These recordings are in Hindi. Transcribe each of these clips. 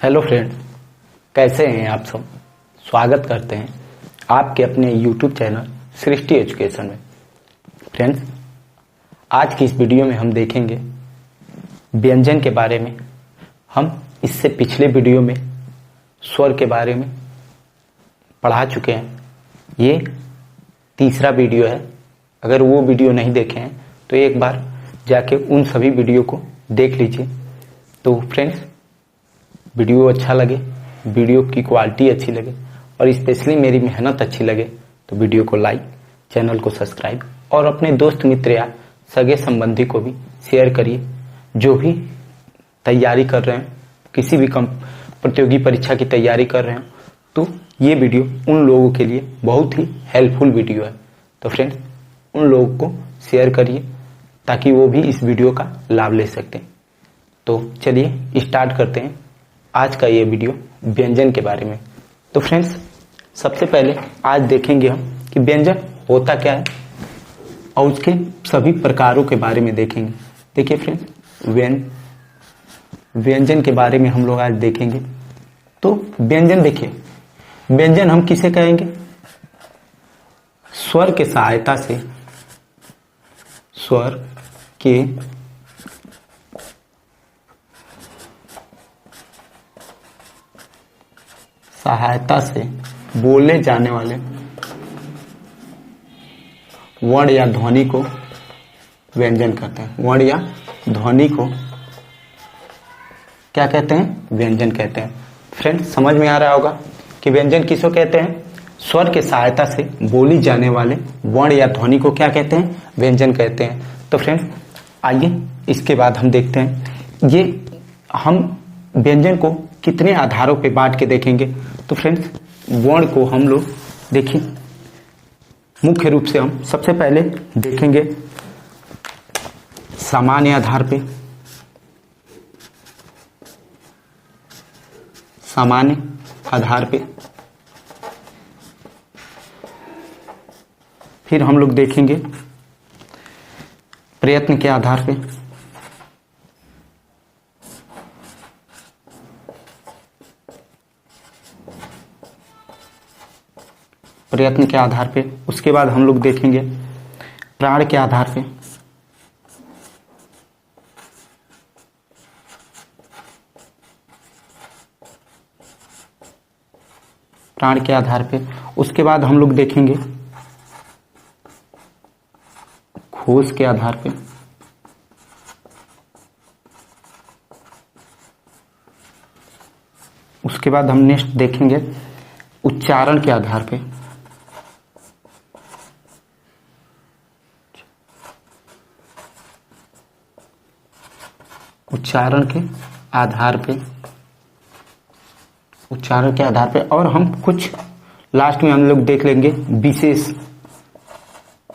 हेलो फ्रेंड, कैसे हैं आप सब। स्वागत करते हैं आपके अपने यूट्यूब चैनल सृष्टि एजुकेशन में। फ्रेंड्स, आज की इस वीडियो में हम देखेंगे व्यंजन के बारे में। हम इससे पिछले वीडियो में स्वर के बारे में पढ़ा चुके हैं। ये तीसरा वीडियो है। अगर वो वीडियो नहीं देखे हैं तो एक बार जाके उन सभी वीडियो को देख लीजिए। तो फ्रेंड्स, वीडियो अच्छा लगे, वीडियो की क्वालिटी अच्छी लगे और स्पेशली मेरी मेहनत अच्छी लगे तो वीडियो को लाइक, चैनल को सब्सक्राइब और अपने दोस्त मित्र या सगे संबंधी को भी शेयर करिए। जो भी तैयारी कर रहे हैं, किसी भी प्रतियोगी परीक्षा की तैयारी कर रहे हैं, तो ये वीडियो उन लोगों के लिए बहुत ही हेल्पफुल वीडियो है। तो फ्रेंड्स, उन लोगों को शेयर करिए ताकि वो भी इस वीडियो का लाभ ले सकते हैं। तो चलिए स्टार्ट करते हैं आज का ये वीडियो व्यंजन के बारे में। तो फ्रेंड्स, सबसे पहले आज देखेंगे हम कि व्यंजन होता क्या है और उसके सभी प्रकारों के बारे में देखेंगे। देखिए फ्रेंड्स, व्यंजन के बारे में हम लोग आज देखेंगे। तो व्यंजन, देखिए व्यंजन हम किसे कहेंगे? स्वर के सहायता से, स्वर के सहायता से बोले जाने वाले वर्ण या ध्वनि को व्यंजन कहते हैं। वर्ण या ध्वनि को क्या कहते हैं? व्यंजन कहते हैं। फ्रेंड्स, समझ में आ रहा होगा कि व्यंजन किसको कहते हैं? स्वर के सहायता से बोली जाने वाले वर्ण या ध्वनि को क्या कहते हैं? व्यंजन कहते हैं। तो फ्रेंड्स, आइए इसके बाद हम देखते हैं ये हम व्यंजन को कितने आधारों पे बांट के देखेंगे। तो फ्रेंड्स, वर्ण को हम लोग देखिए मुख्य रूप से हम सबसे पहले देखेंगे सामान्य आधार पे। सामान्य आधार पे फिर हम लोग देखेंगे प्रयत्न के आधार पे। प्रयत्न के आधार पे उसके बाद हम लोग देखेंगे प्राण के आधार पे। प्राण के आधार पे उसके बाद हम लोग देखेंगे घोष के आधार पे। उसके बाद हम नेक्स्ट देखेंगे उच्चारण के आधार पे। उच्चारण के आधार पे, उच्चारण के आधार पे और हम कुछ लास्ट में हम लोग देख लेंगे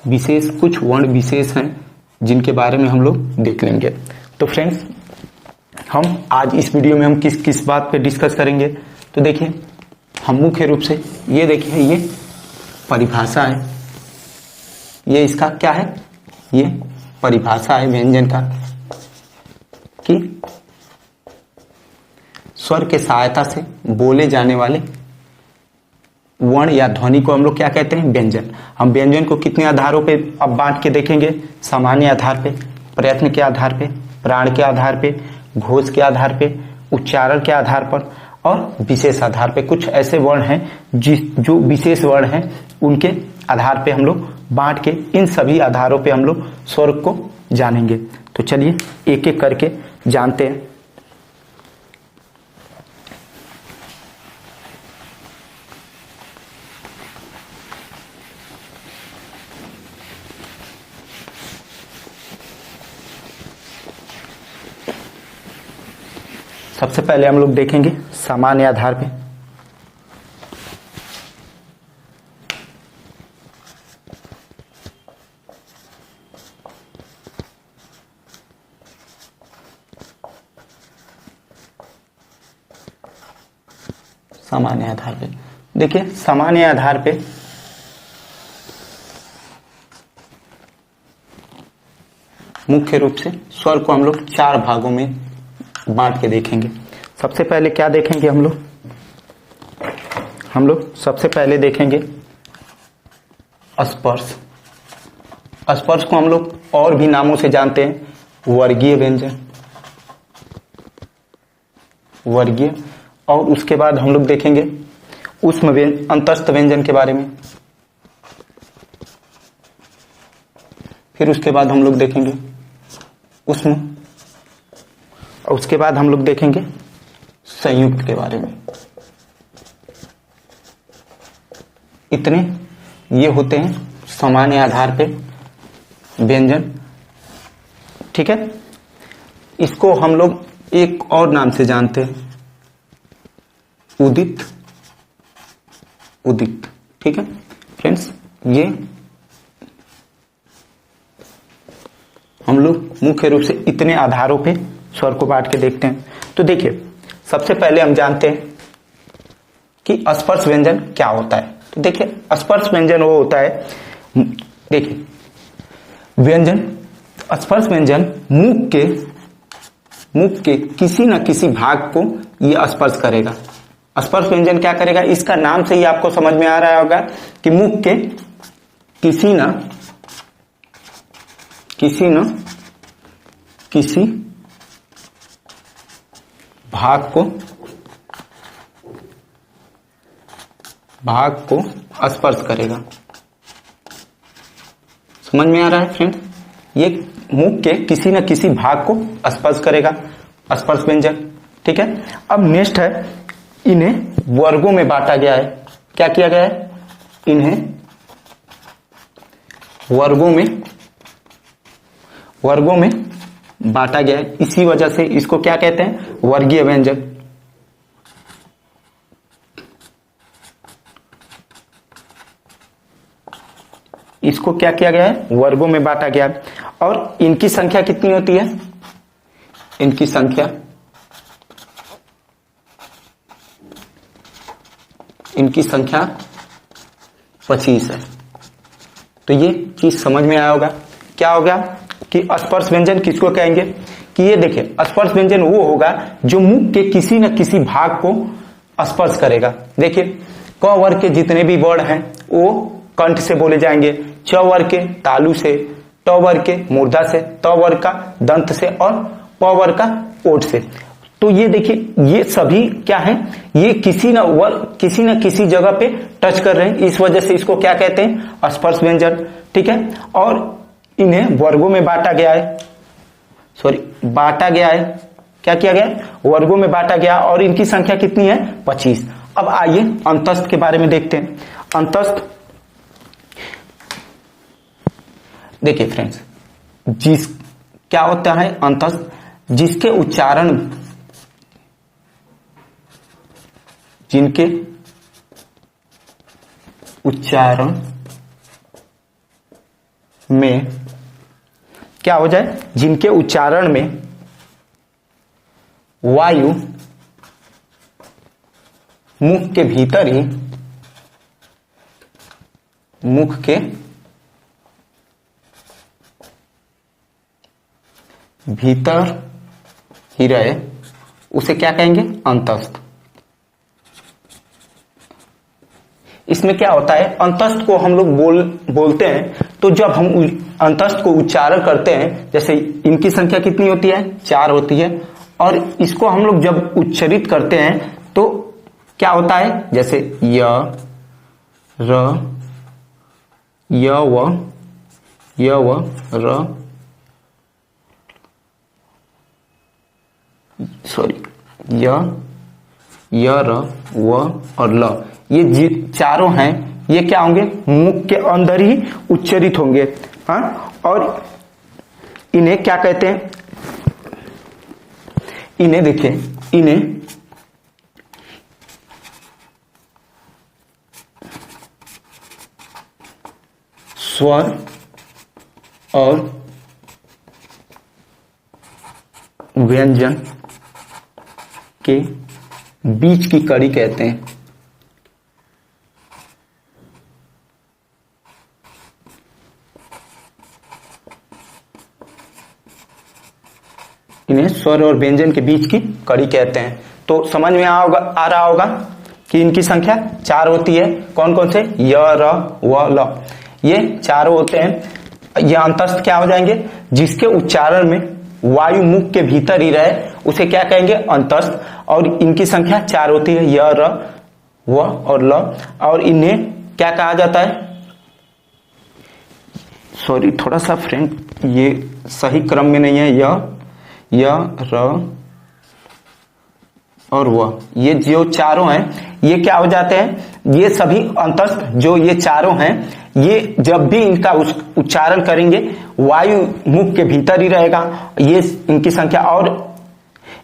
विशेष कुछ वर्ण विशेष हैं जिनके बारे में हम लोग देख लेंगे। तो फ्रेंड्स, हम आज इस वीडियो में हम किस किस बात पे डिस्कस करेंगे। तो देखिए, हम मुख्य रूप से ये देखिए, ये परिभाषा है। ये इसका क्या है? ये परिभाषा है व्यंजन का कि स्वर के सहायता से बोले जाने वाले वर्ण या ध्वनि को हम लोग क्या कहते हैं? व्यंजन। हम व्यंजन को कितने आधारों पे अब बांट के देखेंगे? सामान्य आधार पे, प्रयत्न के आधार पे, प्राण के आधार पे, घोष के आधार पे, उच्चारण के आधार पर और विशेष आधार पे। कुछ ऐसे वर्ण हैं जो विशेष वर्ण हैं, उनके आधार पे हम लोग बांट के इन सभी आधारों पे हम लोग स्वर को जानेंगे। तो चलिए एक एक करके जानते हैं। सबसे पहले हम लोग देखेंगे सामान्य आधार पे। सामान्य आधार पे देखिए, सामान्य आधार पे मुख्य रूप से स्वर को हम लोग चार भागों में बांट के देखेंगे। सबसे पहले क्या देखेंगे हम लोग सबसे पहले देखेंगे स्पर्श। स्पर्श को हम लोग और भी नामों से जानते हैं, वर्गीय व्यंजन, वर्गीय। और उसके बाद हम लोग देखेंगे ऊष्म व्यंजन, अंतस्थ व्यंजन के बारे में। फिर उसके बाद हम लोग देखेंगे ऊष्म, और उसके बाद हम लोग देखेंगे संयुक्त के बारे में। इतने ये होते हैं सामान्य आधार पे व्यंजन, ठीक है। इसको हम लोग एक और नाम से जानते हैं, उदित, उदित, ठीक है फ्रेंड्स। ये हम लोग मुख्य रूप से इतने आधारों पे स्वर को बांट के देखते हैं। तो देखिए, सबसे पहले हम जानते हैं कि स्पर्श व्यंजन क्या होता है। तो देखिए, स्पर्श व्यंजन वो होता है, देखिए व्यंजन, स्पर्श व्यंजन मुख के किसी न किसी भाग को ये स्पर्श करेगा। स्पर्श व्यंजन क्या करेगा, इसका नाम से ही आपको समझ में आ रहा होगा कि मुख के किसी न किसी भाग को स्पर्श करेगा। समझ में आ रहा है फ्रेंड, ये मुख के किसी न किसी भाग को स्पर्श करेगा, स्पर्श व्यंजन, ठीक है। अब नेक्स्ट है, इन्हें वर्गों में बांटा गया है। क्या किया गया है, इन्हें वर्गों में बांटा गया है। इसी वजह से इसको क्या कहते हैं, वर्गीय व्यंजन। इसको क्या किया गया है, वर्गों में बांटा गया है। और इनकी संख्या कितनी होती है, इनकी संख्या 25 है। तो ये चीज समझ में आया होगा। क्या होगा कि स्पर्श व्यंजन किसको कहेंगे, कि ये देखिए स्पर्श व्यंजन वो होगा जो मुख के किसी न किसी भाग को स्पर्श करेगा। देखिए, क वर्ग के जितने भी वर्ण हैं वो कंठ से बोले जाएंगे, च वर्ग के तालु से, ट वर्ग के मूर्धा से, त वर्ग का दंत से और प वर्ग का ओठ से। तो ये देखिए, ये सभी क्या है, ये किसी न किसी जगह पे टच कर रहे हैं, इस वजह से इसको क्या कहते हैं, स्पर्श व्यंजन, ठीक है। और इन्हें वर्गों में बांटा गया है, क्या किया गया, वर्गों में बांटा गया, और इनकी संख्या कितनी है, 25। अब आइए अंतस्थ के बारे में देखते हैं। अंतस्थ, देखिए फ्रेंड्स, क्या होता है अंतस्थ, जिनके उच्चारण में क्या हो जाए, जिनके उच्चारण में वायु मुख के भीतर ही रहे, उसे क्या कहेंगे, अंतस्थ। इसमें क्या होता है, अंतस्थ को हम लोग बोलते हैं, तो जब हम अंतस्थ को उच्चारण करते हैं, जैसे इनकी संख्या कितनी होती है, 4 होती है, और इसको हम लोग जब उच्चरित करते हैं तो क्या होता है, जैसे य, र, य व र, य र व और ल, ये चारों हैं, ये क्या होंगे, मुख के अंदर ही उच्चरित होंगे। हाँ, और इन्हें क्या कहते हैं, इन्हें देखिए, इन्हें स्वर और व्यंजन के बीच की कड़ी कहते हैं। इन्हें स्वर और व्यंजन के बीच की कड़ी कहते हैं। तो समझ में आ रहा होगा कि इनकी संख्या 4 होती है। कौन कौन से? य, र, व, ल, ये चारों होते हैं। ये अंतस्थ क्या हो जाएंगे? जिसके उच्चारण में वायु मुख के भीतर ही रहे उसे क्या कहेंगे? अंतस्थ। और इनकी संख्या 4 होती है, य, र, व और ल। और इन्हें क्या कहा जाता है? सॉरी, थोड़ा सा फ्रेंड ये सही क्रम में नहीं है। य, र और वह, ये जो चारों हैं ये क्या हो जाते हैं? ये सभी अंतस्थ जो ये चारों हैं, ये जब भी इनका उच्चारण करेंगे वायु मुख के भीतर ही रहेगा। ये इनकी संख्या, और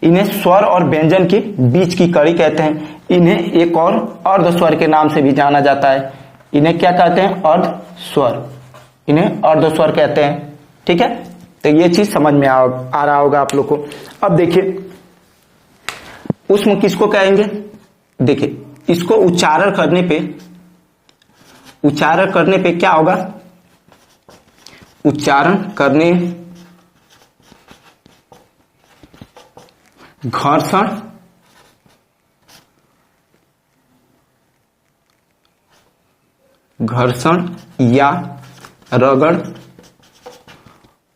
इन्हें स्वर और व्यंजन के बीच की कड़ी कहते हैं। इन्हें एक और अर्ध स्वर के नाम से भी जाना जाता है। इन्हें क्या कहते हैं? अर्ध स्वर। इन्हें अर्ध स्वर कहते हैं। ठीक है, तो ये चीज समझ में आ रहा होगा आप लोग को। अब देखिए उष्म किसको कहेंगे? देखिए इसको उच्चारण करने पे क्या होगा? उच्चारण करने घर्षण या रगड़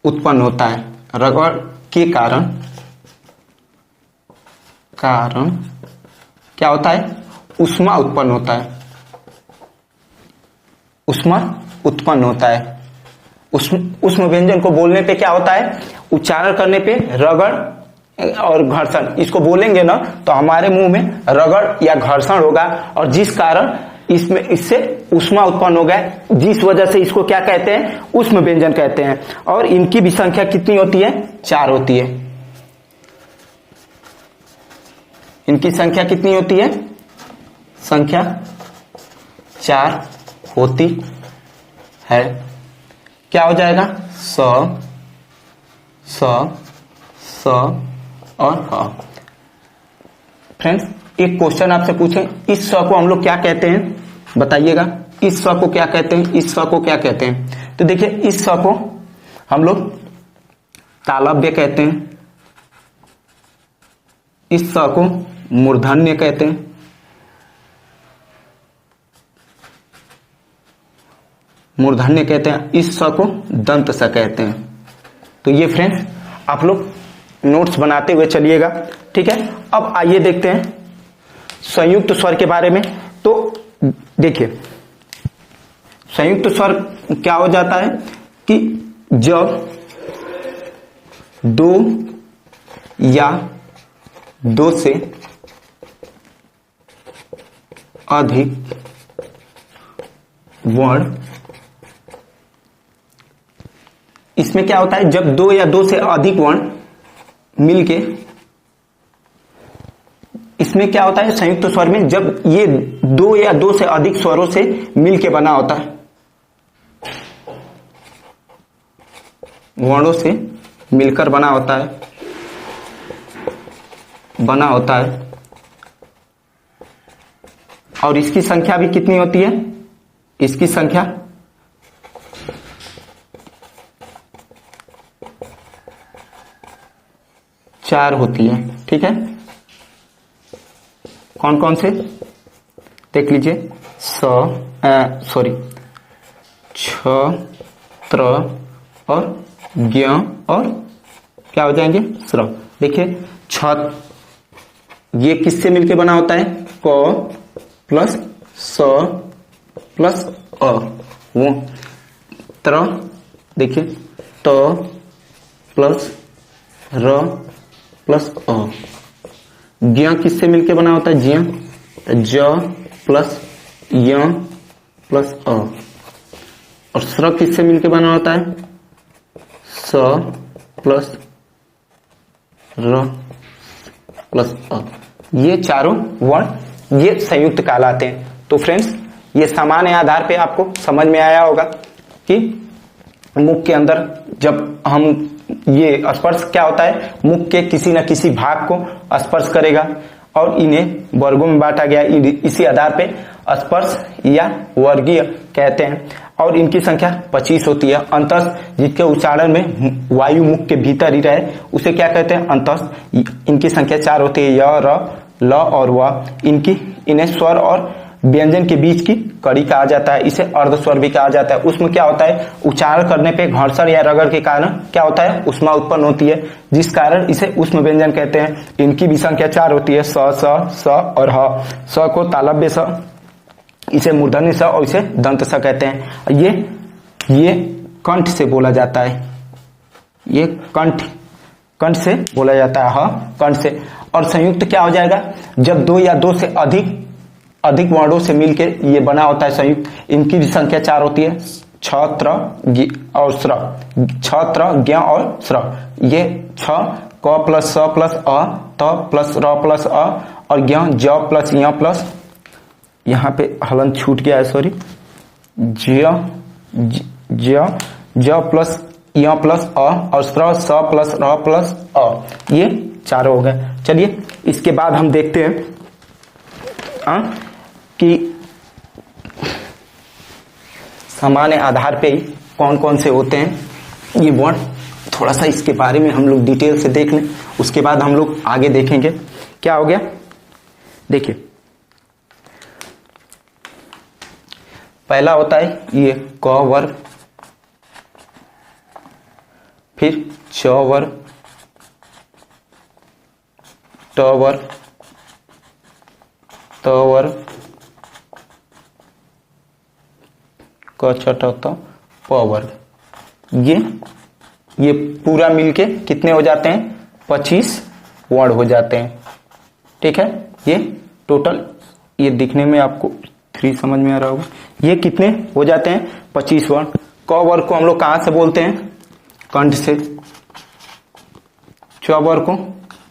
उत्पन्न होता है। रगड़ के कारण क्या होता है? ऊष्मा उत्पन्न होता है। ऊष्मा उत्पन्न होता है। ऊष्म व्यंजन को बोलने पे क्या होता है? उच्चारण करने पे रगड़ और घर्षण, इसको बोलेंगे ना तो हमारे मुंह में रगड़ या घर्षण होगा, और जिस कारण इससे ऊष्मा उत्पन्न हो गया, जिस वजह से इसको क्या कहते हैं? ऊष्म व्यंजन कहते हैं। और इनकी भी संख्या कितनी होती है? 4 होती है। इनकी संख्या कितनी होती है? संख्या 4 होती है। क्या हो जाएगा? स और ह। फ्रेंड्स एक क्वेश्चन आपसे पूछें, इस स को हम लोग क्या कहते हैं? बताइएगा, इस स को क्या कहते हैं? इस स को क्या कहते हैं? तो देखिए इस स को हम लोग तालव्य कहते हैं। इस स को मूर्धन्य कहते हैं। मूर्धन्य कहते हैं। इस स को दंत स कहते हैं। तो ये फ्रेंड्स आप लोग नोट्स बनाते हुए चलिएगा। ठीक है, अब आइए देखते हैं संयुक्त स्वर के बारे में। तो देखिए संयुक्त स्वर क्या हो जाता है कि जब 2 या 2 से अधिक वर्ण, इसमें क्या होता है? जब 2 या 2 से अधिक वर्ण मिलके, इसमें क्या होता है संयुक्त स्वर में? जब ये 2 या 2 से अधिक स्वरों से मिलके बना होता है, वर्णों से मिलकर बना होता है, और इसकी संख्या भी कितनी होती है? इसकी संख्या 4 होती है। ठीक है, कौन कौन से देख लीजिए। छ, त्र और ज्ञ और क्या हो जाएंगे? स्र। देखिए छ ये किससे मिलके बना होता है? क प्लस स प्लस अ। वो त्र देखिए त प्लस र प्लस अ। ज्ञ किससे मिलके बना होता है? ज्ञ ज प्लस य प्लस अ। और स्र किससे मिलके बना होता है? स प्लस र प्लस अ। ये चारों वर्ण ये संयुक्त कहलाते हैं। तो फ्रेंड्स ये सामान्य आधार पे आपको समझ में आया होगा कि मुख के अंदर जब हम ये स्पर्श क्या होता है? मुख के किसी न किसी भाग को स्पर्श करेगा, और इन्हें वर्गों में बांटा गया। इसी आधार पे स्पर्श या वर्गीय कहते हैं। और इनकी संख्या 25 होती है। अंतस्थ जिसके उच्चारण में वायु मुख के भीतर ही रहे उसे क्या कहते हैं? अंतस्थ। इनकी संख्या 4 होती है, य, र, ल और व इन्हें स्वर और व्यंजन के बीच की कड़ी कहा जाता है। इसे अर्ध स्वर भी कहा जाता है। उसमें क्या होता है, उच्चारण करने पे घर्षण या रगड़ के कारण क्या होता है, ऊष्मा उत्पन्न होती है, जिस कारण इसे ऊष्म व्यंजन कहते हैं। इनकी भी संख्या 4 होती है, स, स और ह। स को तालव्य स, इसे मूर्धन्य स और इसे दंत स कहते हैं। ये कंठ से बोला जाता है, ये कंठ से बोला जाता है, ह कंठ से। और संयुक्त क्या हो जाएगा, जब 2 या 2 से अधिक वर्णों से मिलके ये बना होता है संयुक्त। इनकी भी संख्या 4 होती है, छ, त्र, और स्र, छ, त्र, ज्ञ और स्र। ये छ, क प्लस स प्लस अ, त प्लस र प्लस अ, और ज्ञ, ज प्लस य प्लस, यहाँ पे हलन छूट गया है, सॉरी, ज प्लस य प्लस अ, और स्र, स प्लस र प्लस अ। ये चारों हो गए। चलिए इसके बाद हम देखते हैं कि सामान्य आधार पे कौन कौन से होते हैं ये वर्ण। थोड़ा सा इसके बारे में हम लोग डिटेल से देख लें, उसके बाद हम लोग आगे देखेंगे। क्या हो गया, देखिए पहला होता है ये क वर्ग, फिर च वर्ग, ट वर्ग, त वर्ग, क, छ, ट, त, प वर्ग। ये पूरा मिलके कितने हो जाते हैं, 25 वर्ण हो जाते हैं। ठीक है, ये टोटल, ये दिखने में आपको 3 समझ में आ रहा होगा। ये कितने हो जाते हैं, 25 वर्ण। क वर्ग को हम लोग कहां से बोलते हैं, कंठ से। च वर्ग को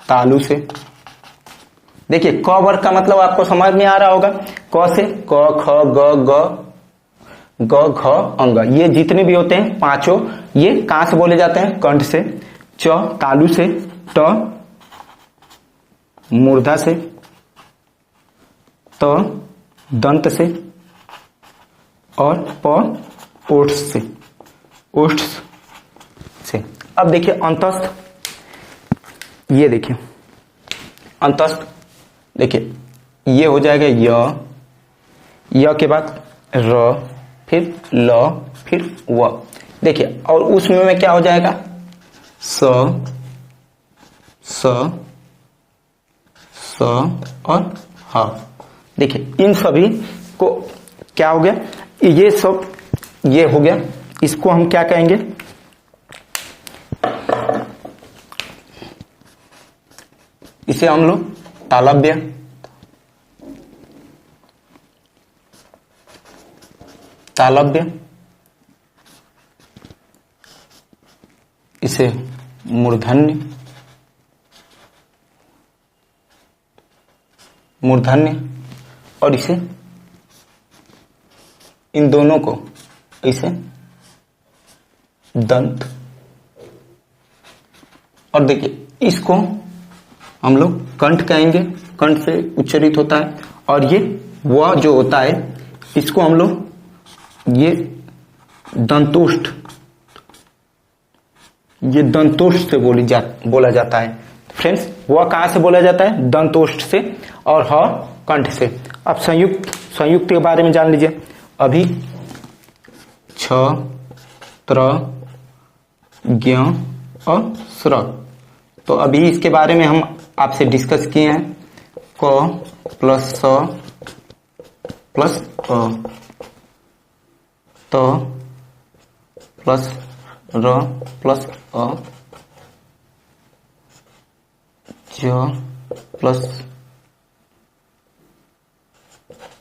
तालु से। देखिए क वर्ग का मतलब आपको समझ में आ रहा होगा, क से क, ख, ग, घ, अंग, ये जितने भी होते हैं पांचों, ये कहां से बोले जाते हैं, कंठ से। च तालु से, ट मूर्धा से, त दंत से, और प ओष्ठ से, ओष्ठ से। अब देखिए अंतस्थ, ये देखिए अंतस्थ, देखिए ये हो जाएगा य के बाद र, फिर ल, फिर व। देखिए और उसमें में क्या हो जाएगा, स और ह। देखिए इन सभी को क्या हो गया, ये सब ये हो गया। इसको हम क्या कहेंगे, इसे हम लोग तालव्य, इसे मूर्धन्य, और इसे, इन दोनों को इसे दंत। और देखिए इसको हम लोग कंठ कहेंगे, कंठ से उच्चारित होता है। और ये वह जो होता है, इसको हम लोग ये दंतोष्ठ, ये दंतोष्ठ से बोला जाता है। फ्रेंड्स वह कहां से बोला जाता है, दंतोष्ठ से, और ह कंठ से। अब संयुक्त के बारे में जान लीजिए। अभी छ, त्र, ज्ञ और स्र, तो अभी इसके बारे में हम आपसे डिस्कस किए हैं। क प्लस स प्लस अ, त प्लस र प्लस अ, ज प्लस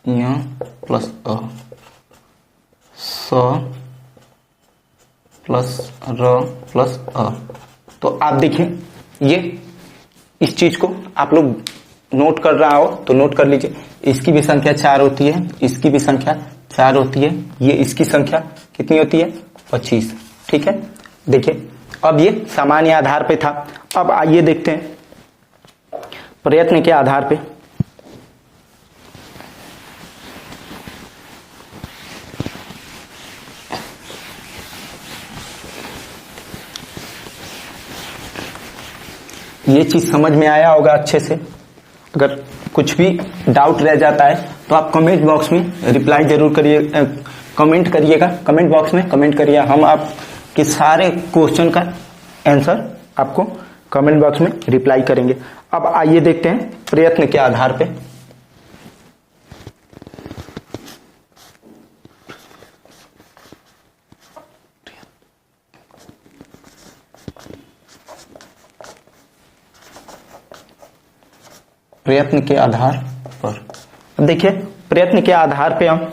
य प्लस अ, स प्लस र प्लस अ। तो आप देखिए ये इस चीज को आप लोग नोट कर रहा हो तो नोट कर लीजिए। इसकी भी संख्या 4 होती है, इसकी भी संख्या 4 होती है, ये इसकी संख्या कितनी होती है, 25। ठीक है, देखिए अब ये सामान्य आधार पे था। अब आइए देखते हैं प्रयत्न के आधार पे। ये चीज समझ में आया होगा अच्छे से। अगर कुछ भी डाउट रह जाता है तो आप कमेंट बॉक्स में रिप्लाई जरूर करिए, कमेंट करिएगा, कमेंट बॉक्स में कमेंट करिए। हम आपके सारे क्वेश्चन का आंसर आपको कमेंट बॉक्स में रिप्लाई करेंगे। अब आइए देखते हैं प्रयत्न के आधार पे। प्रयत्न के आधार पर अब देखिए, प्रयत्न के आधार पे हम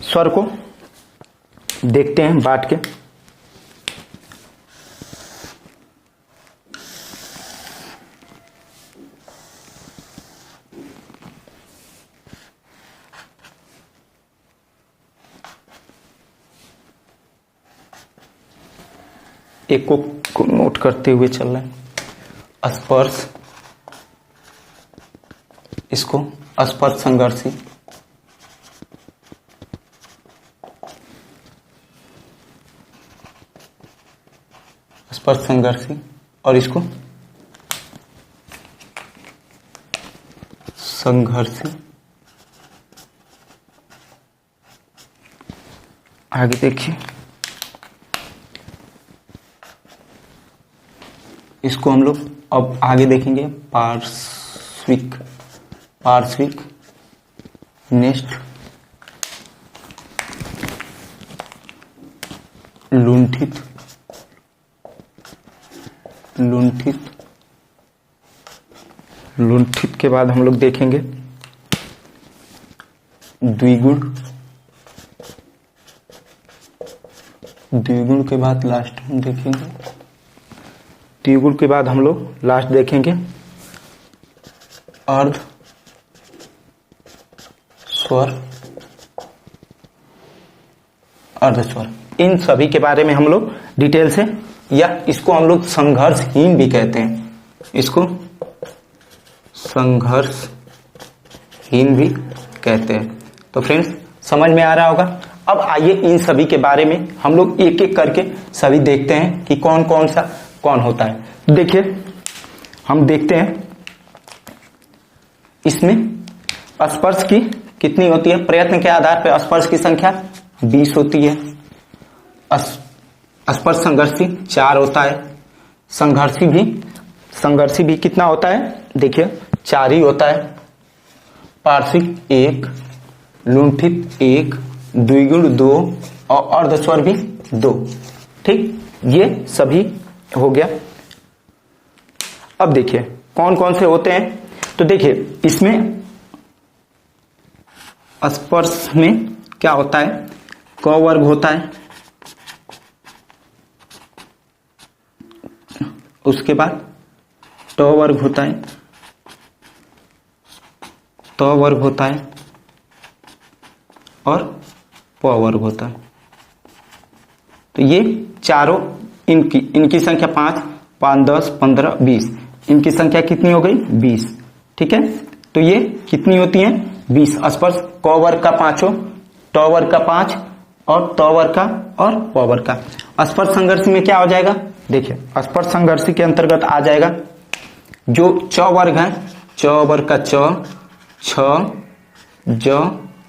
स्वर को देखते हैं बांट के। एक को नोट करते हुए चल रहे हैं। स्पर्श, इसको स्पर्श संघर्षी, स्पर्श संघर्षी, और इसको संघर्षी। आगे देखिए, इसको हम लोग अब आगे देखेंगे पार्श्विक, पार्श्विक, नेक्स्ट लुंठित, लुंठित, लुंठित के बाद हम लोग देखेंगे द्विगुण, द्विगुण के बाद लास्ट हम देखेंगे, द्विगुण के बाद हम लोग लास्ट देखेंगे अर्ध स्वर, अर्ध स्वर। इन सभी के बारे में हम लोग डिटेल से, या इसको हम लोग संघर्षहीन भी कहते हैं, इसको संघर्षहीन भी कहते हैं। तो फ्रेंड्स समझ में आ रहा होगा। अब आइए इन सभी के बारे में हम लोग एक एक करके सभी देखते हैं कि कौन कौन सा कौन होता है। देखिए, हम देखते हैं इसमें स्पर्श की कितनी होती है। प्रयत्न के आधार पर स्पर्श की संख्या 20 होती है। स्पर्श संघर्षी 4 होता है। संघर्षी भी कितना होता है, देखिए 4 ही होता है। पार्श्विक 1, लुंठित 1, द्विगुण 2 और अर्धस्वर भी 2। ठीक, ये सभी हो गया। अब देखिए कौन कौन से होते हैं। तो देखिए इसमें स्पर्श में क्या होता है, क वर्ग होता है, उसके बाद ट वर्ग होता है, त वर्ग होता है और प वर्ग होता है। तो ये चारों इनकी संख्या 5, 5, 10, 15, 20, इनकी संख्या कितनी हो गई 20। ठीक है, तो ये कितनी होती है 20। स्पर्श क वर्ग का 5, ट वर्ग का 5 और त वर्ग का और प वर्ग का। स्पर्श संघर्षी में क्या हो जाएगा, देखिए स्पर्श संघर्षी के अंतर्गत आ जाएगा जो च वर्ग है, च वर्ग का च, छ, ज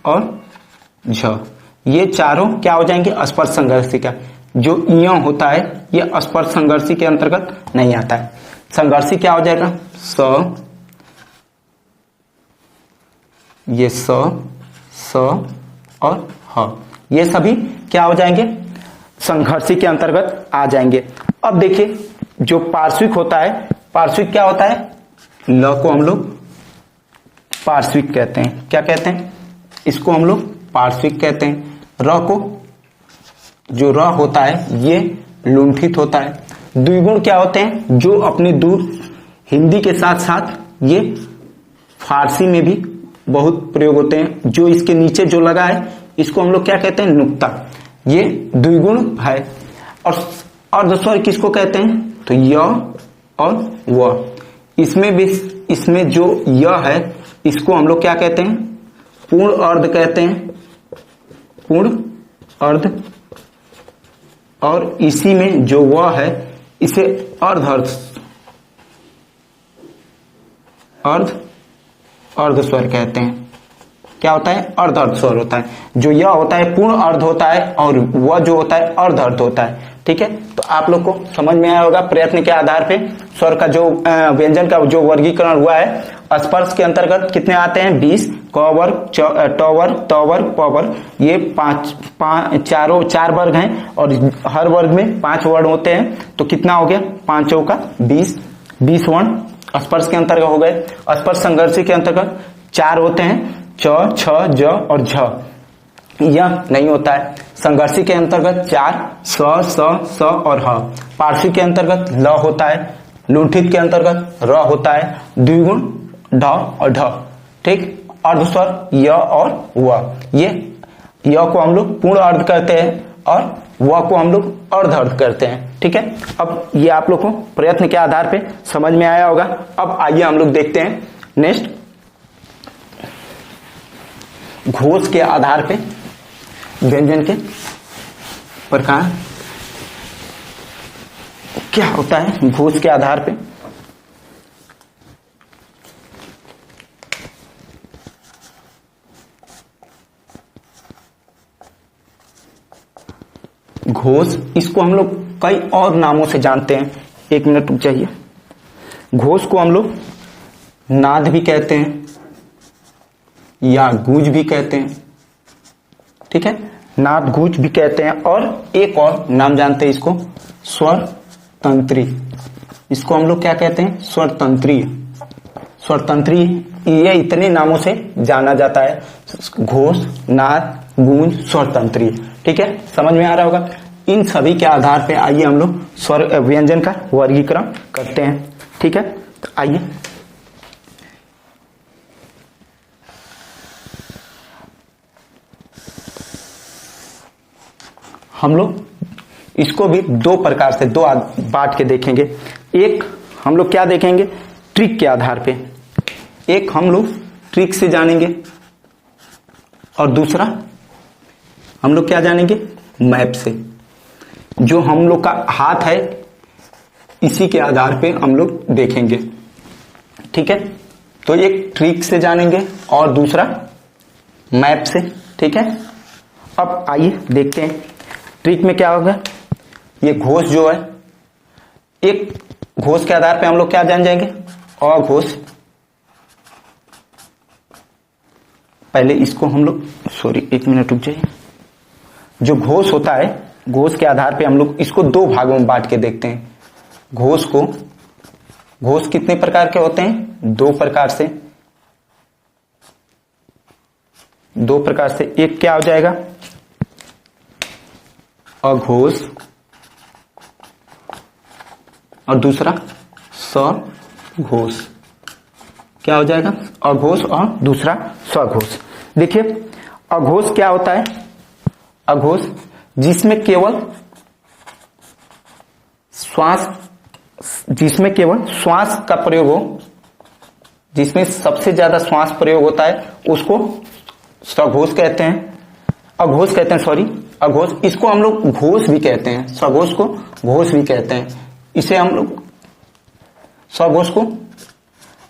और झ, ये चारों क्या हो जाएंगे स्पर्श संघर्षी का। जो य होता है ये स्पर्श संघर्षी के अंतर्गत नहीं आता है। संघर्षी क्या हो जाएगा, स, ये स और ह, ये सभी क्या हो जाएंगे संघर्षी के अंतर्गत आ जाएंगे। अब देखिए जो पार्श्विक होता है, पार्श्विक क्या होता है, ल को हम लोग पार्श्विक कहते हैं। क्या कहते हैं, इसको हम लोग पार्श्विक कहते हैं। र को, जो र होता है ये लुंठित होता है। द्विगुण क्या होते हैं, जो अपने दूर हिंदी के साथ साथ ये फारसी में भी बहुत प्रयोग होते हैं। जो इसके नीचे जो लगा है इसको हम लोग क्या कहते हैं, नुक्ता, ये द्विगुण है। और अर्धस्वर किसको कहते हैं, तो य और व। इसमें भी, इसमें जो य है इसको हम लोग क्या कहते हैं, पूर्ण अर्ध कहते हैं, पूर्ण अर्ध। और इसी में जो व है इसे अर्ध अर्ध अर्ध स्वर कहते हैं। क्या होता है? अर्ध अर्ध स्वर होता है। जो यह होता है पूर्ण अर्ध होता है और वह जो होता है अर्ध अर्ध होता है। ठीक है, तो आप लोग को समझ में आया होगा प्रयत्न के आधार पे स्वर का जो व्यंजन का जो वर्गीकरण हुआ है। स्पर्श के अंतर्गत कितने आते हैं? 20, क वर्ग, ट वर्ग, त वर्ग, प वर्ग, ये चार वर्ग हैं और हर वर्ग में 5 वर्ण होते हैं। तो कितना हो गया? 5 चौका 20 वर्ण स्पर्श के अंतर्गत हो गए। स्पर्श संघर्षी के अंतर्गत 4 होते हैं, च, छ, ज और झ। यह नहीं होता है। संघर्षी के अंतर्गत 4, स और ह। पार्श्वी के अंतर्गत ल होता है। लुंठित के अंतर्गत र होता है। द्विगुण ढ और ढ। ठीक, अर्ध स्वर य और व। ये य को हम लोग पूर्ण अर्ध करते हैं और व को हम लोग अर्ध अर्ध करते हैं। ठीक है, अब ये आप लोग को प्रयत्न के आधार पे समझ में आया होगा। अब आइए हम लोग देखते हैं नेक्स्ट, घोष के आधार पे व्यंजन के प्रकार क्या होता है। घोष के आधार पे घोष, इसको हम लोग कई और नामों से जानते हैं। 1 मिनट रुक जाइए। घोष को हम लोग नाद भी कहते हैं या गूंज भी कहते हैं। ठीक है, नाद गूंज भी कहते हैं। और एक और नाम जानते हैं इसको, स्वर तंत्री। इसको हम लोग क्या कहते हैं? स्वर तंत्री। स्वर तंत्री, ये इतने नामों से जाना जाता है। घोष, नाद, गूंज, स्वर तंत्री। ठीक है, समझ में आ रहा होगा। इन सभी के आधार पे आइए हम लोग स्वर व्यंजन का वर्गीकरण करते हैं। ठीक है, तो आइए हम लोग इसको भी 2 प्रकार से 2 बांट के देखेंगे। एक हम लोग क्या देखेंगे? ट्रिक के आधार पे। एक हम लोग ट्रिक से जानेंगे और दूसरा हम लोग क्या जानेंगे? मैप से। जो हम लोग का हाथ है इसी के आधार पे हम लोग देखेंगे। ठीक है, तो एक ट्रिक से जानेंगे और दूसरा मैप से। ठीक है, अब आइए देखते हैं ट्रिक में क्या होगा। ये घोष जो है, एक घोष के आधार पे हम लोग क्या जान जाएंगे? अघोष। पहले इसको हम लोग, सॉरी 1 मिनट रुक जाइए। जो घोष होता है, घोष के आधार पे हम लोग इसको 2 भागों में बांट के देखते हैं। घोष कितने प्रकार के होते हैं? 2 प्रकार से। 2 प्रकार से। एक क्या हो जाएगा? अघोष और दूसरा सघोष। क्या हो जाएगा? अघोष और दूसरा सघोष। देखिए, अघोष क्या होता है? अघोष जिसमें केवल श्वास का प्रयोग हो, जिसमें सबसे ज्यादा श्वास प्रयोग होता है, उसको सघोष कहते हैं। अघोष कहते हैं, सॉरी अघोष। इसको हम लोग घोष भी कहते हैं। सघोष को घोष भी कहते हैं। इसे हम लोग सघोष को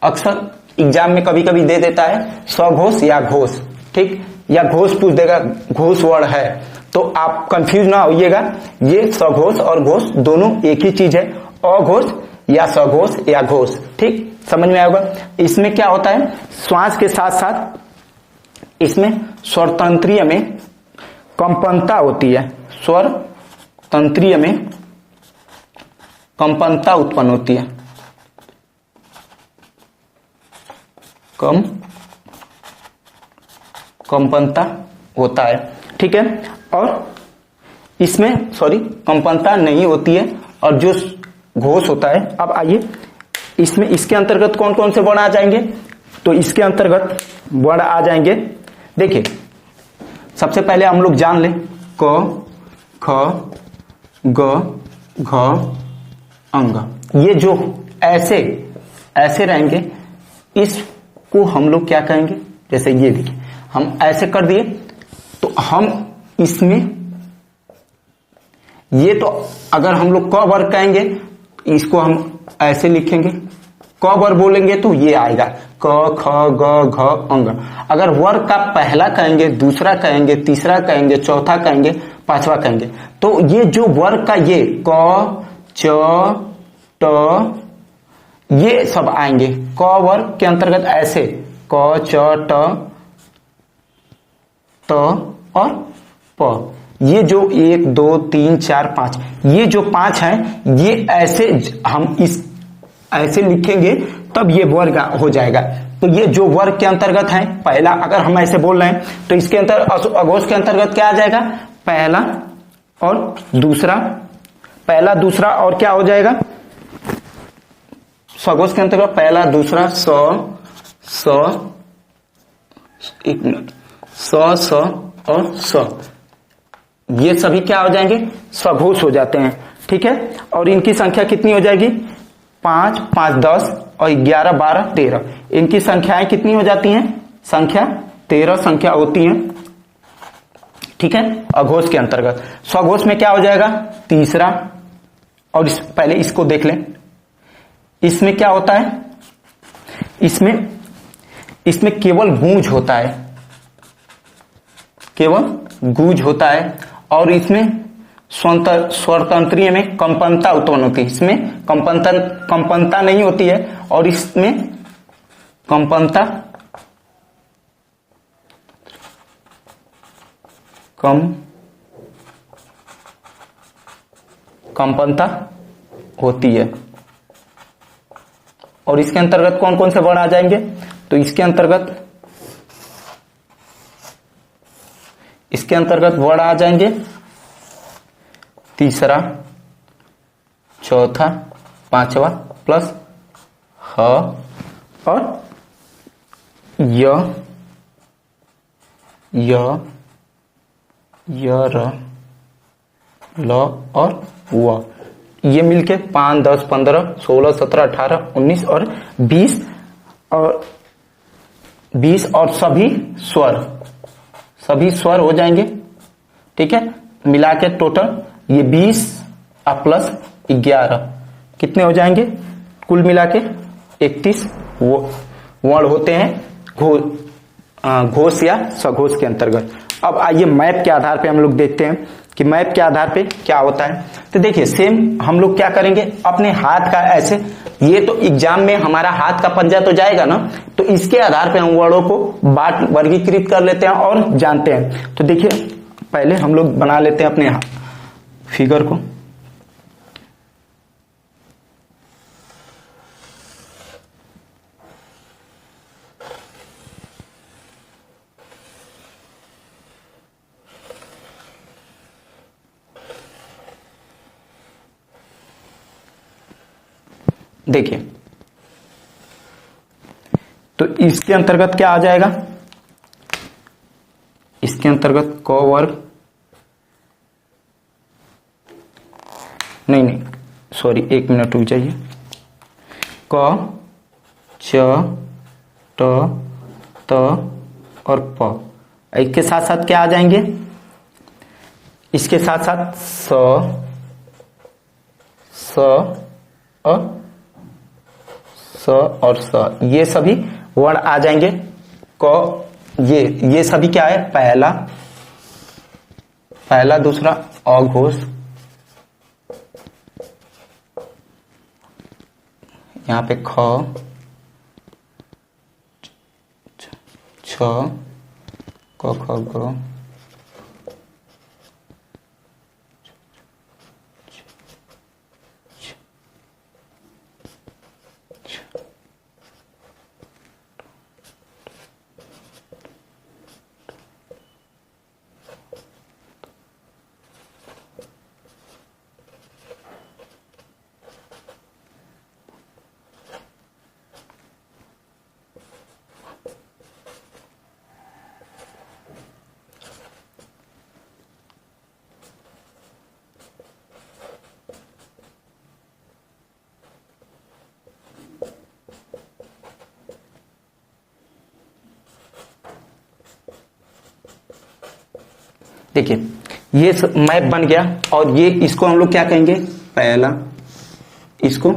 अक्सर एग्जाम में कभी कभी दे देता है सघोष या घोष। ठीक, या घोष पूछ देगा, घोष वर्ड है, तो आप कंफ्यूज ना होइएगा। ये सघोष और घोष दोनों एक ही चीज है। अघोष या सघोष या घोष। ठीक, समझ में आएगा। इसमें क्या होता है? श्वास के साथ साथ इसमें स्वर तंत्रीय में कंपनता होती है। स्वर तंत्रीय में कंपनता उत्पन्न होती है। कंपनता होता है। ठीक है, और इसमें सॉरी कंपनता नहीं होती है। और जो घोष होता है, अब आइए इसमें इसके अंतर्गत कौन कौन से वर्ण आ जाएंगे? तो इसके अंतर्गत वर्ण आ जाएंगे, देखिए सबसे पहले हम लोग जान लें क, ख, ग, घ, अंग। ये जो ऐसे ऐसे रहेंगे, इसको हम लोग क्या कहेंगे? जैसे ये देखिए, हम ऐसे कर दिए तो हम इसमें ये तो अगर हम लोग क वर्ग कहेंगे, इसको हम ऐसे लिखेंगे क वर्ग बोलेंगे तो ये आएगा क ख ग घ अंग। अगर वर्ग का पहला कहेंगे, दूसरा कहेंगे, तीसरा कहेंगे, चौथा कहेंगे, पांचवा कहेंगे, तो ये जो वर्ग का ये क च ट ये सब आएंगे क वर्ग के अंतर्गत ऐसे क च ट और प। ये जो 1 2 3 4 5 ये जो 5 है ये ऐसे हम इस ऐसे लिखेंगे तब ये वर्ग हो जाएगा। तो ये जो वर्ग के अंतर्गत है पहला, अगर हम ऐसे बोल रहे हैं तो इसके अंतर अघोष के अंतर्गत क्या आ जाएगा, पहला और दूसरा, पहला दूसरा और क्या हो जाएगा, सघोष के अंतर्गत पहला दूसरा स एक मिनट स और स, ये सभी क्या हो जाएंगे, सघोष हो जाते हैं। ठीक है, और इनकी संख्या कितनी हो जाएगी, 5 5 10 और 11 12 13, इनकी संख्याएं कितनी हो जाती हैं, संख्या 13 संख्या होती हैं। ठीक है, अघोष के अंतर्गत। स्वघोष में क्या हो जाएगा, तीसरा, और पहले इसको देख लें, इसमें क्या होता है, इसमें केवल गूंज होता है, केवल गूंज होता है, और इसमें स्वरतंत्रीय में कंपनता उत्पन्न होती है, इसमें कंपनता नहीं होती है, और इसमें कंपनता होती है। और इसके अंतर्गत कौन कौन से वर्ण आ जाएंगे, तो इसके अंतर्गत वर्ण आ जाएंगे तीसरा, चौथा, पांचवा प्लस ह और य र ल और व, ये मिलके 5 10 15 16 17 18 19 और 20 और सभी स्वर हो जाएंगे। ठीक है, मिला के टोटल ये 20 प्लस 11 कितने हो जाएंगे, कुल मिला के 31 वर्ण होते हैं घोष या सघोष के अंतर्गत। अब आइए मैप के आधार पे हम लोग देखते हैं कि मैप के आधार पे क्या होता है। तो देखिए सेम हम लोग क्या करेंगे, अपने हाथ का ऐसे, ये तो एग्जाम में हमारा हाथ का पंजा तो जाएगा ना, तो इसके आधार पे हम वर्णों को वर्गीकृत कर लेते हैं और जानते हैं। तो देखिए पहले हम लोग बना लेते हैं अपने फिगर को। देखिए तो इसके अंतर्गत क्या आ जाएगा, इसके अंतर्गत क वर्ग, नहीं सॉरी, एक मिनट रुक जाइए, क च ट त और प, इसके साथ साथ क्या आ जाएंगे, इसके साथ साथ स और स, ये सभी वर्ण आ जाएंगे। क ये सभी क्या है, पहला दूसरा अघोष, यहाँ पे ख छ क ख ग, देखिए ये मैप बन गया, और ये इसको हम लोग क्या कहेंगे, पहला, इसको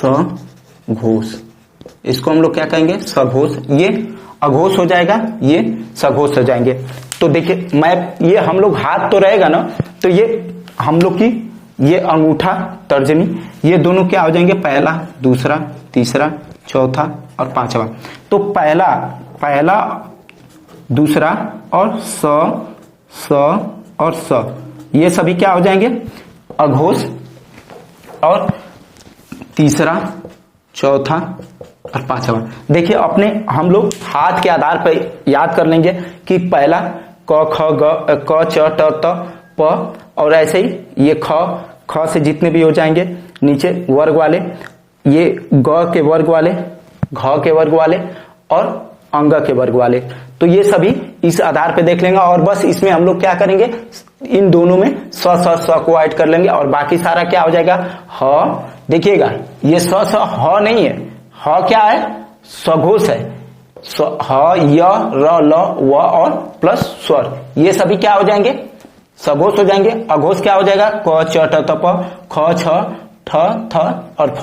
सघोष। इसको हम लोग क्या कहेंगे? सघोष। ये अघोष हो जाएगा, ये सघोष हो जाएंगे। तो देखिए मैप, ये हम लोग हाथ तो रहेगा ना, तो ये हम लोग की ये अंगूठा तर्जनी, ये दोनों क्या हो जाएंगे? पहला, दूसरा, तीसरा, चौथा और पांचवा। तो पहला, दूसरा और स और स, ये सभी क्या हो जाएंगे? अघोष। और तीसरा, चौथा और पांचवा। देखिए अपने हम लोग हाथ के आधार पर याद कर लेंगे कि पहला क ख ग क च ट त प, और ऐसे ही ये ख से जितने भी हो जाएंगे नीचे वर्ग वाले, ये ग के वर्ग वाले, घ के वर्ग वाले और अंग के वर्ग वाले। तो ये सभी इस आधार पे देख लेंगे और बस इसमें हम लोग क्या करेंगे? इन दोनों में स को ऐड कर लेंगे और बाकी सारा क्या हो जाएगा? ह। देखिएगा ये स ह नहीं है, ह क्या है? सघोष है। ह, य, र, ल, व और प्लस स्वर, ये सभी क्या हो जाएंगे? सघोष हो जाएंगे। अघोष क्या हो जाएगा? क च ट त प, ख छ ठ थ और फ,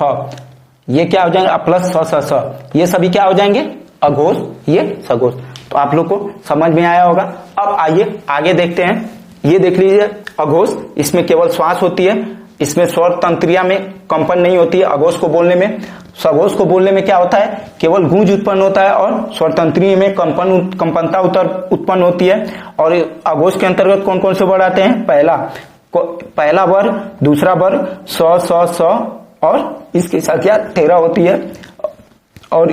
ये क्या हो जाएंगे? प्लस स, ये सभी क्या हो जाएंगे? अघोष, ये सघोष। तो आप लोग को समझ में आया होगा। अब आइए आगे देखते हैं। ये देख लीजिए अघोष, इसमें केवल श्वास होती है, इसमें स्वर तंत्रिया में कंपन नहीं होती है अघोष को बोलने में। सघोष को बोलने में क्या होता है? केवल गूंज उत्पन्न होता है और स्वर तंत्रिय में कंपनता उत्पन्न होती है। और अघोष के अंतर्गत कौन कौन से वर्ड आते हैं? पहला वर्ग, दूसरा वर्ग, स और इसके साथ क्या 13 होती है। और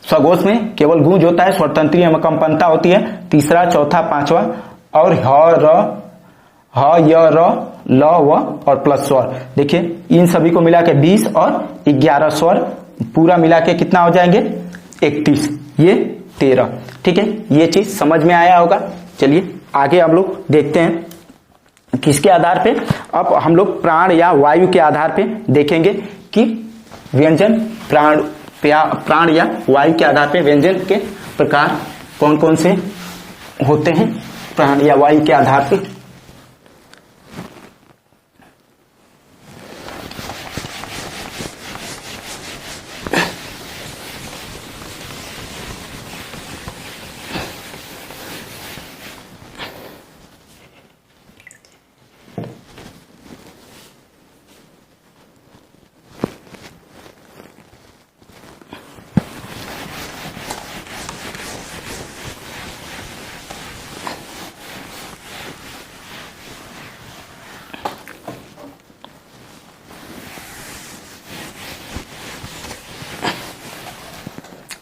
सघोष में केवल गूंज होता है, स्वर तंत्रिय में कंपनता होती है। तीसरा, चौथा, पांचवा और ह, य, र, ल, व और प्लस स्वर। देखिए इन सभी को मिला के 20 और 11 स्वर पूरा मिला के कितना हो जाएंगे? 31, ये 13। ठीक है, ये चीज समझ में आया होगा। चलिए आगे हम लोग देखते हैं किसके आधार पे। अब हम लोग प्राण या वायु के आधार पे देखेंगे कि व्यंजन प्राण या वायु के आधार पे व्यंजन के प्रकार कौन कौन से होते हैं प्राण या वायु के आधार पे।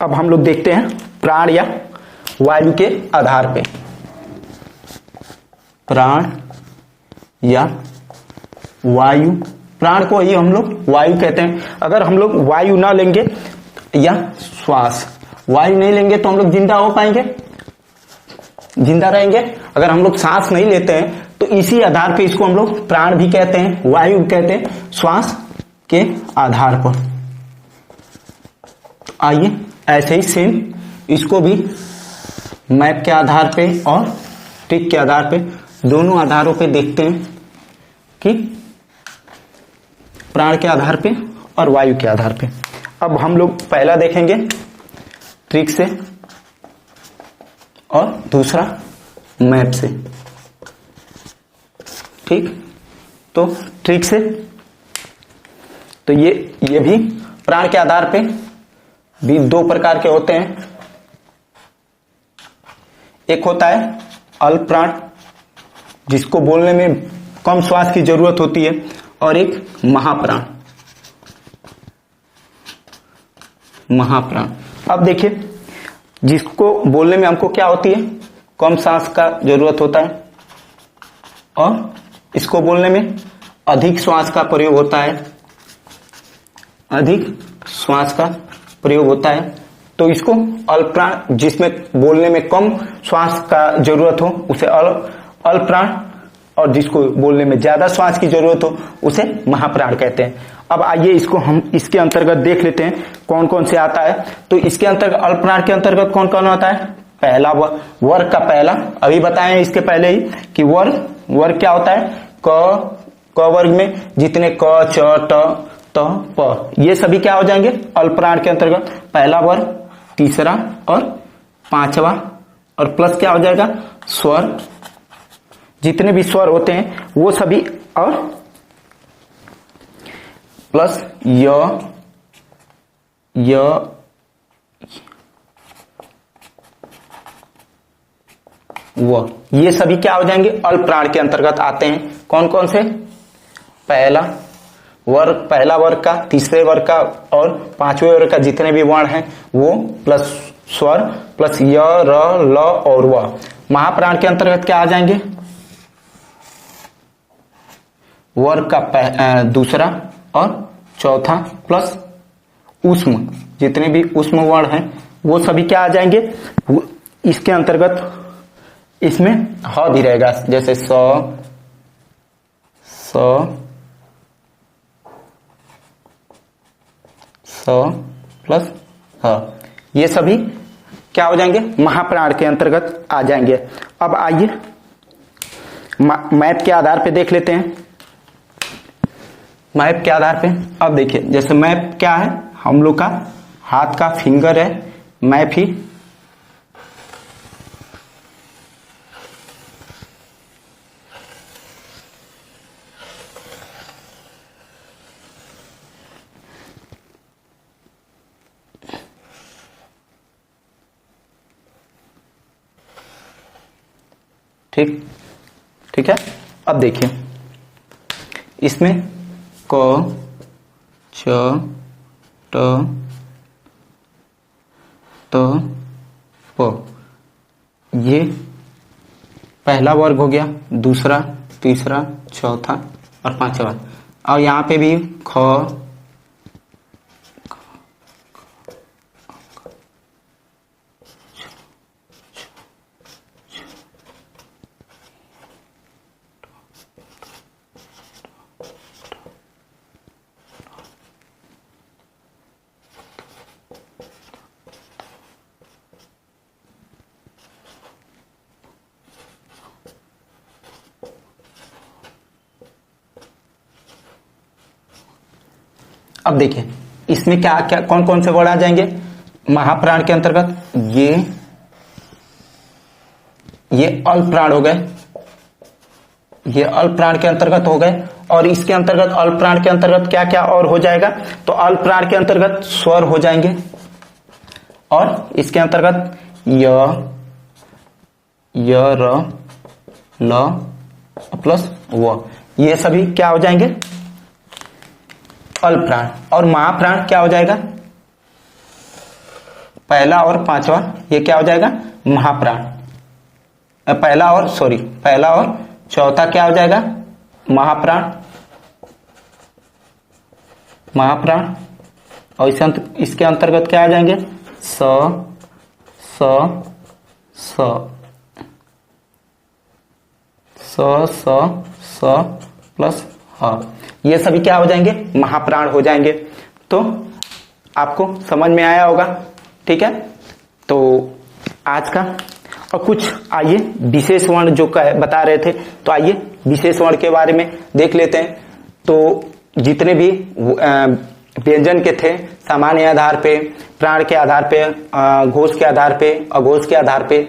अब हम लोग देखते हैं प्राण या वायु के आधार पे। प्राण या वायु, प्राण को ही हम लोग वायु कहते हैं। अगर हम लोग वायु ना लेंगे या श्वास, वायु नहीं लेंगे तो हम लोग जिंदा हो पाएंगे? जिंदा रहेंगे? अगर हम लोग सांस नहीं लेते हैं तो इसी आधार पे इसको हम लोग प्राण भी कहते हैं, वायु भी कहते हैं, श्वास के आधार पर। आइए ऐसे ही सेम इसको भी मैप के आधार पे और ट्रिक के आधार पे, दोनों आधारों पे देखते हैं कि प्राण के आधार पे और वायु के आधार पे। अब हम लोग पहला देखेंगे ट्रिक से और दूसरा मैप से। ठीक, तो ट्रिक से तो ये भी प्राण के आधार पे भी दो प्रकार के होते हैं। एक होता है अल्प प्राण, जिसको बोलने में कम श्वास की जरूरत होती है, और एक महाप्राण। अब देखिए, जिसको बोलने में हमको क्या होती है, कम सांस का जरूरत होता है, और इसको बोलने में अधिक श्वास का प्रयोग होता है, अधिक श्वास का प्रयोग होता है। तो इसको अल्प प्राण, जिसमें बोलने में कम श्वास का जरूरत हो उसे अल्प प्राण, और जिसको बोलने में ज्यादा श्वास की जरूरत हो उसे महाप्राण कहते हैं। अब आइए इसको हम इसके अंतर्गत देख लेते हैं कौन कौन से आता है। तो इसके अंतर्गत अल्प प्राण के अंतर्गत कौन कौन आता है? पहला वर्ग का पहला, अभी बताए इसके पहले ही कि वर्ग क्या होता है। क वर्ग में जितने क च ट त प, ये सभी क्या हो जाएंगे अल्पप्राण के अंतर्गत, पहला वर्ग, तीसरा और पांचवा, और प्लस क्या हो जाएगा स्वर, जितने भी स्वर होते हैं वो सभी, और प्लस य वो, ये सभी क्या हो जाएंगे अल्पप्राण के अंतर्गत आते हैं। कौन कौन से, पहला वर्ग का, तीसरे वर्ग का और पांचवें वर्ग का जितने भी वर्ण हैं वो, प्लस स्वर, प्लस य र ल और व। महाप्राण के अंतर्गत क्या आ जाएंगे, वर्ग का दूसरा और चौथा, प्लस ऊष्म, जितने भी ऊष्म वर्ण हैं वो सभी क्या आ जाएंगे इसके अंतर्गत। इसमें ह भी रहेगा, जैसे स प्लस ह, ये सभी क्या हो जाएंगे महाप्राण के अंतर्गत आ जाएंगे। अब आइए मैप के आधार पे देख लेते हैं। मैप के आधार पे अब देखिए, जैसे मैप क्या है, हम लोग का हाथ का फिंगर है, मैप ही ठीक है। अब देखिए इसमें क च ट त प, ये पहला वर्ग हो गया, दूसरा, तीसरा, चौथा और पांचवा, और यहाँ पे भी ख अब देखिए इसमें क्या क्या कौन कौन से वर्ड आ जाएंगे महाप्राण के अंतर्गत, ये अल्पप्राण हो गए, ये अल्पप्राण के अंतर्गत हो गए। और इसके अंतर्गत अल्पप्राण के अंतर्गत क्या क्या और हो जाएगा, तो अल्पप्राण के अंतर्गत स्वर हो जाएंगे, और इसके अंतर्गत य र ल प्लस व, ये सभी क्या हो जाएंगे अल्पप्राण। और महाप्राण क्या हो जाएगा, पहला और पांचवा, ये क्या हो जाएगा महाप्राण। पहला और चौथा क्या हो जाएगा महाप्राण, और इसके अंतर्गत क्या आ जाएंगे स प्लस ह, ये सभी क्या हो जाएंगे महाप्राण हो जाएंगे। तो आपको समझ में आया होगा, ठीक है। तो आज का और कुछ आइए विशेष वर्ण जो बता रहे थे, तो आइए विशेष वर्ण के बारे में देख लेते हैं। तो जितने भी व्यंजन के थे, सामान्य आधार पे, प्राण के आधार पे, घोष के आधार पे, अघोष के आधार पे,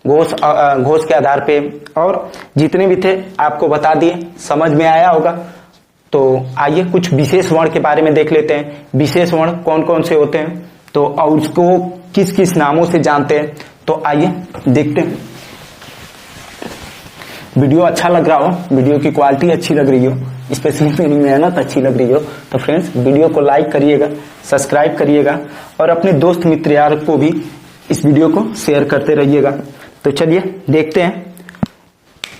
घोष के आधार पे, और जितने भी थे आपको बता दिए, समझ में आया होगा। तो आइए कुछ विशेष वर्ण के बारे में देख लेते हैं। विशेष वर्ण कौन कौन से होते हैं, तो और उसको किस किस नामों से जानते हैं, तो आइए देखते हैं। वीडियो अच्छा लग रहा हो, वीडियो की क्वालिटी अच्छी लग रही हो, स्पेशली मेरी मेहनत अच्छी लग रही हो, तो फ्रेंड्स वीडियो को लाइक करिएगा, सब्सक्राइब करिएगा, और अपने दोस्त मित्र यार को भी इस वीडियो को शेयर करते रहिएगा। तो चलिए देखते हैं।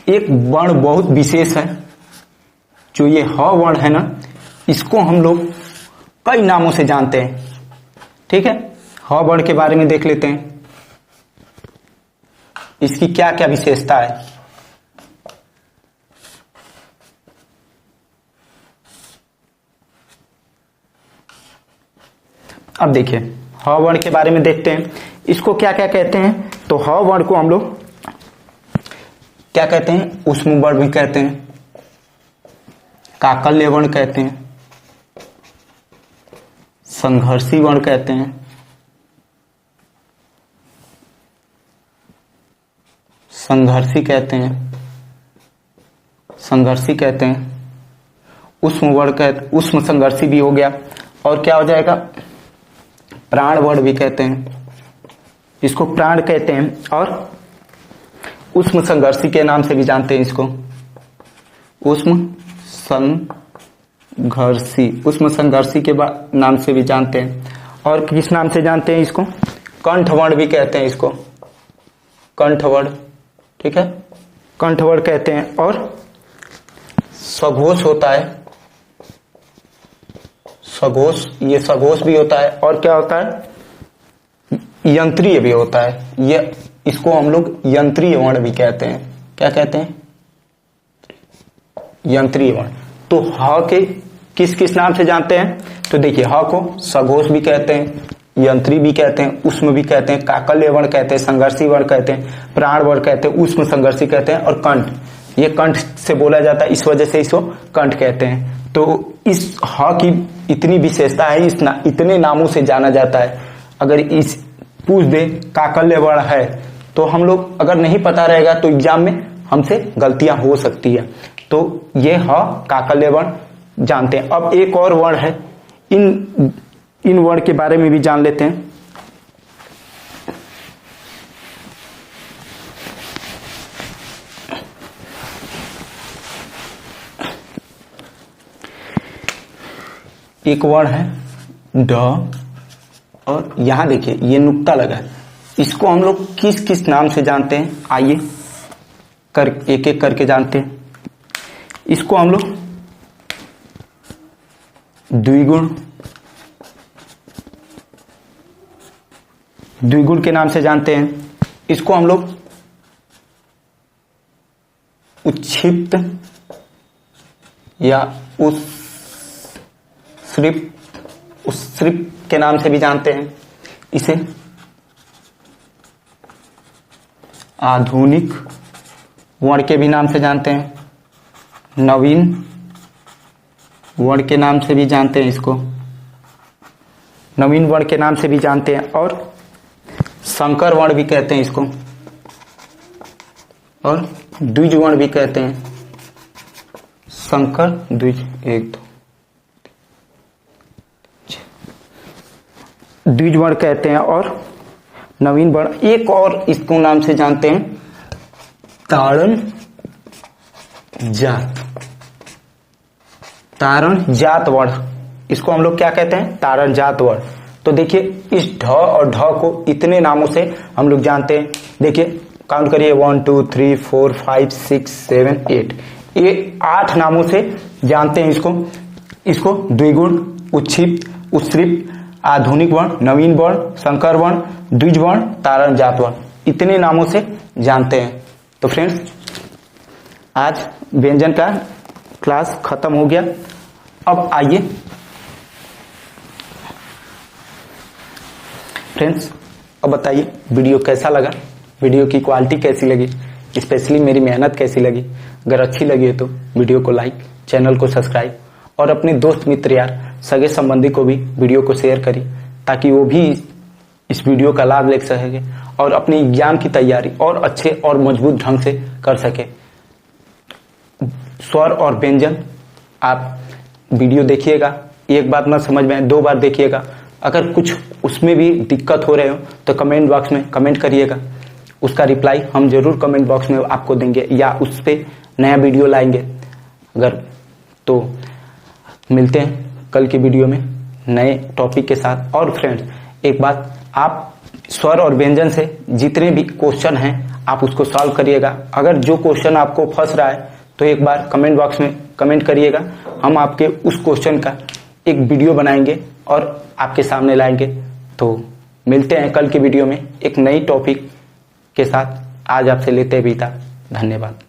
एक वर्ण बहुत विशेष है, जो ये ह वर्ण है ना, इसको हम लोग कई नामों से जानते हैं, ठीक है। ह वर्ण के बारे में देख लेते हैं, इसकी क्या क्या विशेषता है। अब देखिए ह वर्ण के बारे में देखते हैं, इसको क्या क्या कहते हैं। तो ह वर्ण को हम लोग क्या कहते हैं, ऊष्म वर्ण भी कहते हैं, काकल्य वर्ण कहते हैं, संघर्षी वर्ण कहते हैं, संघर्षी कहते हैं, संघर्षी कहते हैं। उष्म वर्ण कहते, उष्म संघर्षी भी हो गया। और क्या हो जाएगा, प्राण वर्ण भी कहते हैं, इसको प्राण कहते हैं। और उष्म संघर्षी के नाम से भी जानते हैं इसको, उष्म संघर्षी, उष्म संघर्षी के नाम से भी जानते हैं। और किस नाम से जानते हैं इसको, कंठ वर्ण भी कहते हैं इसको, कंठ वर्ण, ठीक है, कंठ वर्ण कहते हैं। और सघोष होता है, सघोष, ये सघोष भी होता है। और क्या होता है, यंत्रीय भी होता है, ये इसको हम लोग यंत्रीय वर्ण भी कहते हैं। क्या कहते हैं, यंत्रीय वर्ण। तो ह के किस किस नाम से जानते हैं, तो देखिए ह को सघोष भी कहते हैं, यंत्री भी कहते हैं, उष्म भी कहते हैं, काकल्य वर्ण कहते हैं, संघर्षी वर्ण कहते हैं, प्राण वर्ण कहते हैं, उष्म संघर्षी कहते हैं। और कंठ, ये कंठ से बोला जाता है, इस वजह से इसको कंठ कहते हैं। तो इस ह की इतनी विशेषता है, इतने नामों से जाना जाता है। अगर इस पूछ दे काकल्य वर्ण है तो हम लोग अगर नहीं पता रहेगा तो एग्जाम में हमसे गलतियां हो सकती है। तो ये ह काकल्य वर्ण जानते हैं। अब एक और वर्ण है, इन वर्ण के बारे में भी जान लेते हैं। एक वर्ण है ड, और यहां देखिए ये नुक्ता लगा है, इसको हम लोग किस किस नाम से जानते हैं, आइए एक एक करके जानते हैं। इसको हम लोग द्विगुण, द्विगुण के नाम से जानते हैं। इसको हम लोग उच्छिप्त या उत्सृप के नाम से भी जानते हैं। इसे आधुनिक वर्ण के भी नाम से जानते हैं, नवीन वर्ण के नाम से भी जानते हैं, इसको नवीन वर्ण के नाम से भी जानते हैं। और संकर वर्ण भी कहते हैं इसको, और द्विज वर्ण भी कहते हैं, संकर द्विज, एक दो द्विज वर्ण कहते हैं। और नवीन वर्ण, एक और इसको नाम से जानते हैं तारण जात, तारण जात वर्ण, इसको हम लोग क्या कहते हैं, तारण जात वर्ण। तो देखिए इस ढ और ढ को इतने नामों से हम लोग जानते हैं। देखिए काउंट करिए, 1 2 3 4 5 6 7 8, ये 8 नामों से जानते हैं इसको। इसको द्विगुण, उच्छिप्त, उत्सृप, आधुनिक वर्ण, नवीन वर्ण, संकर वर्ण, द्विज वर्ण, तारण जात वर्ण, इतने नामों से जानते हैं। तो फ्रेंड्स आज व्यंजन का क्लास खत्म हो गया। अब आइए फ्रेंड्स, अब बताइए वीडियो कैसा लगा, वीडियो की क्वालिटी कैसी लगी, स्पेशली मेरी मेहनत कैसी लगी। अगर अच्छी लगी है तो वीडियो को लाइक, चैनल को सब्सक्राइब और अपने दोस्त मित्र यार सगे संबंधी को भी वीडियो को शेयर करिए, ताकि वो भी इस वीडियो का लाभ ले सके और अपनी एग्जाम की तैयारी और अच्छे और मजबूत ढंग से कर सके। स्वर और व्यंजन आप वीडियो देखिएगा, एक बार ना समझ में 2 बार देखिएगा। अगर कुछ उसमें भी दिक्कत हो रहे हो तो कमेंट बॉक्स में कमेंट करिएगा, उसका रिप्लाई हम जरूर कमेंट बॉक्स में आपको देंगे या उस पर नया वीडियो लाएंगे। अगर तो मिलते हैं कल की वीडियो में नए टॉपिक के साथ। और फ्रेंड्स एक बात, आप स्वर और व्यंजन से जितने भी क्वेश्चन हैं आप उसको सॉल्व करिएगा। अगर जो क्वेश्चन आपको फंस रहा है तो एक बार कमेंट बॉक्स में कमेंट करिएगा, हम आपके उस क्वेश्चन का एक वीडियो बनाएंगे और आपके सामने लाएंगे। तो मिलते हैं कल की वीडियो में एक नई टॉपिक के साथ। आज आपसे लेते हैं विदा, धन्यवाद।